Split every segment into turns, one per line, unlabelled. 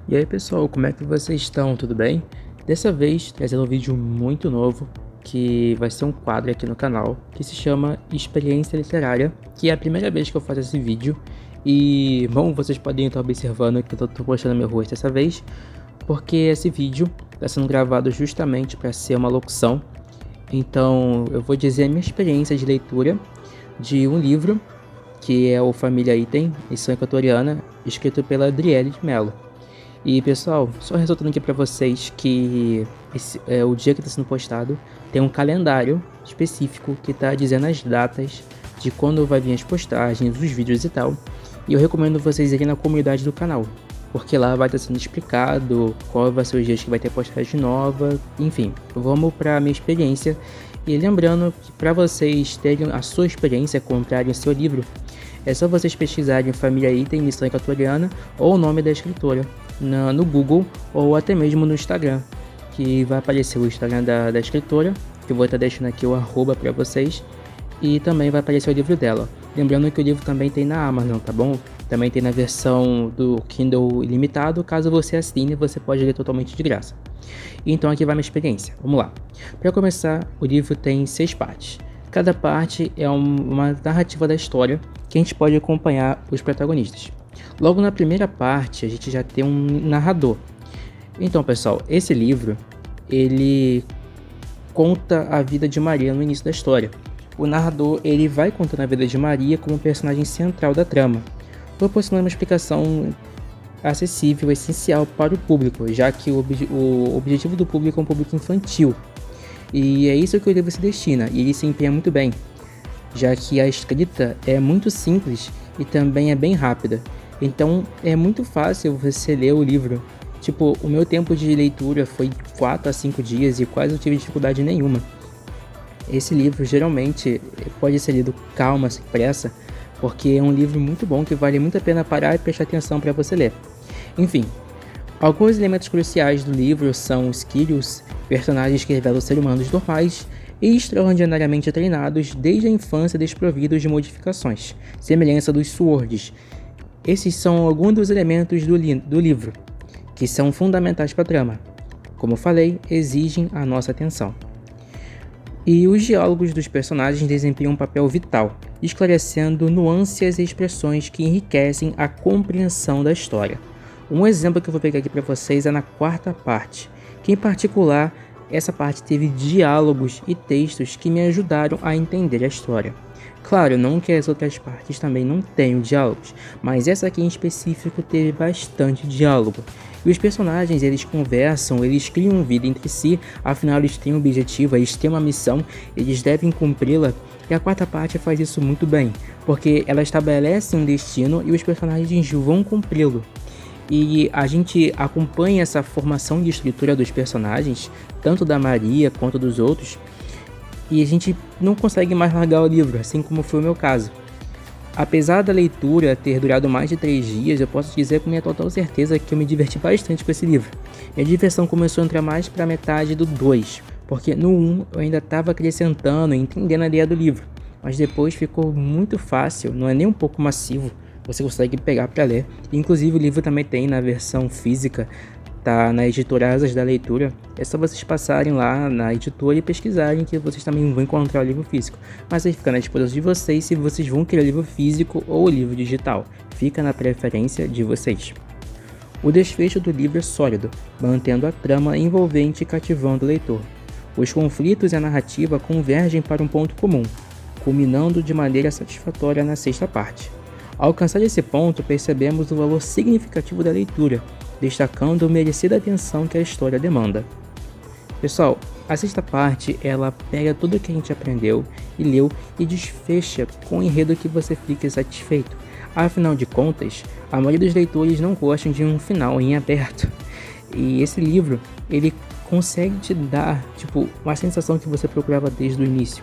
E aí pessoal, como é que vocês estão? Tudo bem? Dessa vez trazendo um vídeo muito novo que vai ser um quadro aqui no canal que se chama Experiência Literária, que é a primeira vez que eu faço esse vídeo. E bom, vocês podem estar observando que eu tô postando meu rosto dessa vez, porque esse vídeo está sendo gravado justamente para ser uma locução. Então eu vou dizer a minha experiência de leitura de um livro que é o Família Item, edição equatoriana, escrito pela Adriele de Mello. E pessoal, só ressaltando aqui para vocês que o dia que está sendo postado tem um calendário específico que está dizendo as datas de quando vai vir as postagens, os vídeos e tal. E eu recomendo vocês irem na comunidade do canal, porque lá vai estar sendo explicado qual vai ser os dias que vai ter postagem nova. Enfim, vamos para a minha experiência. E lembrando que para vocês terem a sua experiência, comprarem o seu livro, é só vocês pesquisarem Família Item, edição equatoriana, ou o nome da escritora no Google ou até mesmo no Instagram, que vai aparecer o Instagram da escritora, que eu vou estar deixando aqui o arroba para vocês, e também vai aparecer o livro dela. Lembrando que o livro também tem na Amazon, tá bom? Também tem na versão do Kindle ilimitado, caso você assine, você pode ler totalmente de graça. Então aqui vai minha experiência, vamos lá. Para começar, o livro tem 6 partes. Cada parte é uma narrativa da história que a gente pode acompanhar os protagonistas. Logo na primeira parte, a gente já tem um narrador. Então, pessoal, esse livro, ele conta a vida de Maria no início da história. O narrador, ele vai contando a vida de Maria como personagem central da trama, proporcionando uma explicação acessível, essencial para o público, já que o objetivo do público é um público infantil. E é isso que o livro se destina, e ele se empenha muito bem, já que a escrita é muito simples e também é bem rápida. Então é muito fácil você ler o livro. Tipo, o meu tempo de leitura foi 4 a 5 dias e quase não tive dificuldade nenhuma. Esse livro geralmente pode ser lido calma, sem pressa, porque é um livro muito bom que vale muito a pena parar e prestar atenção para você ler. Enfim, alguns elementos cruciais do livro são os Kyrios, personagens que revelam seres humanos normais e extraordinariamente treinados desde a infância, desprovidos de modificações, semelhança dos Swords. Esses são alguns dos elementos do livro, que são fundamentais para a trama. Como falei, exigem a nossa atenção. E os diálogos dos personagens desempenham um papel vital, esclarecendo nuances e expressões que enriquecem a compreensão da história. Um exemplo que eu vou pegar aqui para vocês é na quarta parte, que em particular, essa parte teve diálogos e textos que me ajudaram a entender a história. Claro, não que as outras partes também não tenham diálogos, mas essa aqui em específico teve bastante diálogo. E os personagens, eles conversam, eles criam vida entre si, afinal eles têm um objetivo, eles têm uma missão, eles devem cumpri-la. E a quarta parte faz isso muito bem, porque ela estabelece um destino e os personagens vão cumpri-lo. E a gente acompanha essa formação de estrutura dos personagens, tanto da Maria quanto dos outros, e a gente não consegue mais largar o livro, assim como foi o meu caso. Apesar da leitura ter durado mais de 3 dias, eu posso dizer com minha total certeza que eu me diverti bastante com esse livro. Minha diversão começou a entrar mais para a metade do 2, porque no 1 eu ainda estava acrescentando e entendendo a ideia do livro, mas depois ficou muito fácil, não é nem um pouco massivo, você consegue pegar para ler. Inclusive o livro também tem na versão física, tá na editora Asas da Leitura. É só vocês passarem lá na editora e pesquisarem que vocês também vão encontrar o livro físico. Mas aí fica na disposição de vocês se vocês vão querer o livro físico ou o livro digital. Fica na preferência de vocês. O desfecho do livro é sólido, mantendo a trama envolvente e cativando o leitor. Os conflitos e a narrativa convergem para um ponto comum, culminando de maneira satisfatória na sexta parte. Ao alcançar esse ponto, percebemos o valor significativo da leitura, destacando a merecida atenção que a história demanda. Pessoal, a sexta parte, ela pega tudo o que a gente aprendeu e leu e desfecha com o enredo que você fique satisfeito. Afinal de contas, a maioria dos leitores não gostam de um final em aberto. E esse livro, ele consegue te dar, uma sensação que você procurava desde o início.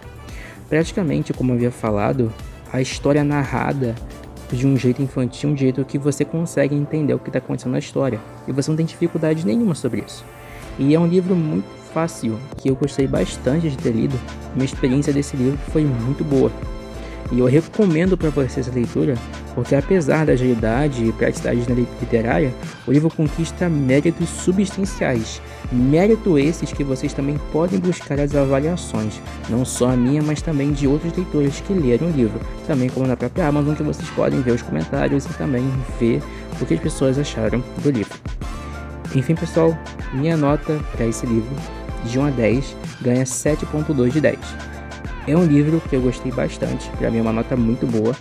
Praticamente, como eu havia falado, a história narrada de um jeito infantil, um jeito que você consegue entender o que está acontecendo na história. E você não tem dificuldade nenhuma sobre isso. E é um livro muito fácil, que eu gostei bastante de ter lido. Minha experiência desse livro foi muito boa. E eu recomendo para você essa leitura, porque apesar da agilidade e praticidade literária, o livro conquista méritos substanciais. Mérito esses que vocês também podem buscar as avaliações, não só a minha, mas também de outros leitores que leram o livro, também como na própria Amazon, que vocês podem ver os comentários e também ver o que as pessoas acharam do livro. Enfim, pessoal, minha nota para esse livro, de 1 a 10, ganha 7.2 de 10. É um livro que eu gostei bastante, para mim é uma nota muito boa,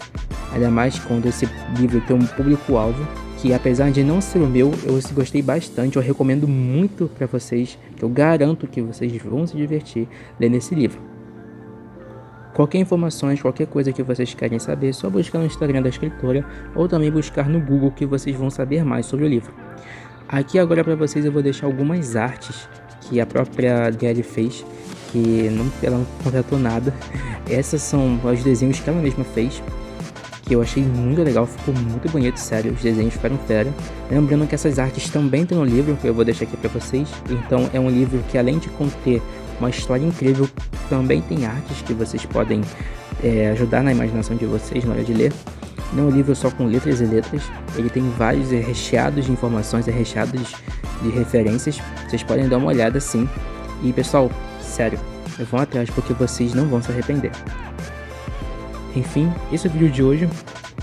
ainda mais quando esse livro tem um público-alvo, que apesar de não ser o meu, eu gostei bastante, eu recomendo muito para vocês, que eu garanto que vocês vão se divertir lendo esse livro. Qualquer informações, qualquer coisa que vocês querem saber, é só buscar no Instagram da escritora, ou também buscar no Google, que vocês vão saber mais sobre o livro. Aqui agora para vocês eu vou deixar algumas artes que a própria Adriele fez, que ela não contratou nada. Essas são os desenhos que ela mesma fez, que eu achei muito legal, ficou muito bonito, sério, os desenhos ficaram fera. Lembrando que essas artes também tem no livro, que eu vou deixar aqui para vocês. Então é um livro que, além de conter uma história incrível, também tem artes que vocês podem ajudar na imaginação de vocês na hora de ler. Não é um livro só com letras e letras, ele tem vários recheados de informações, recheados de referências, vocês podem dar uma olhada sim. E pessoal, sério, vão atrás porque vocês não vão se arrepender. Enfim, esse é o vídeo de hoje.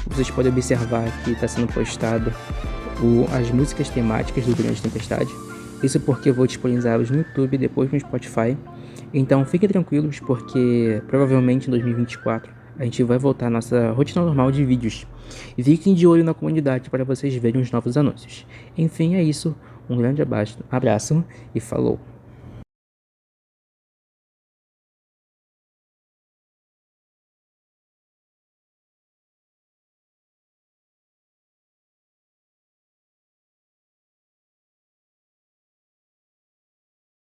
Vocês podem observar que está sendo postado as músicas temáticas do Grande Tempestade. Isso porque eu vou disponibilizá-los no YouTube e depois no Spotify. Então fiquem tranquilos, porque provavelmente em 2024 a gente vai voltar à nossa rotina normal de vídeos. E fiquem de olho na comunidade para vocês verem os novos anúncios. Enfim, é isso. Um grande abraço e falou!